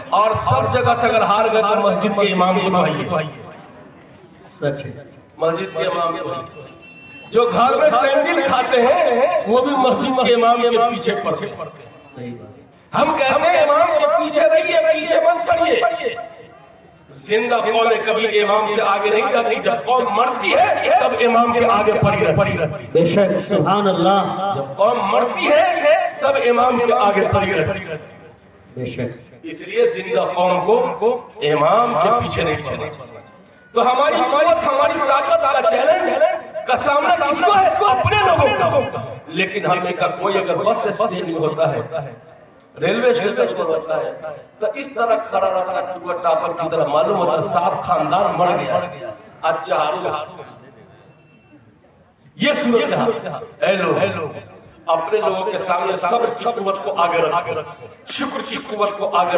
اور سب جگہ سے اگر ہار گئے تو مسجد کے امام کو بھائیے، سچ ہے، مسجد کے امام کو بھائیے۔ جو گھر میں سینڈل کھاتے ہیں وہ بھی مسجد کے امام کے پیچھے پڑتے ہیں۔ ہم کہتے ہیں امام کے پیچھے رہیے، پیچھے مت پڑیے۔ زندہ قوم کبھی امام سے آگے نہیں جاتی، جب قوم مرتی ہے تب امام کے آگے پڑی رہتی۔ بے شک، سبحان اللہ، جب قوم مرتی ہے تب امام کے آگے پڑی رہتی۔ بے شک، اس لیے زندہ قوم کو امام کے پیچھے نہیں پڑنا۔ تو ہماری قوت، ہماری طاقت کا چیلنج کا سامنا کس کو ہے؟ اپنے لوگوں کا۔ لیکن ہمیں کا کوئی اگر بس اسٹینڈ ہوتا ہے، ریلوے اسٹیشن پر ہوتا ہے، تو اس طرح کھڑا رہتا ہے ٹاپر کی طرح، معلوم ہوتا ہے سات خاندان مر گیا۔ اچھا یہ صورت ہے۔ اے لوگ اپنے لوگوں کے سامنے صبر کی قوت کو آگے رکھو، شکر کی قوت کو آگے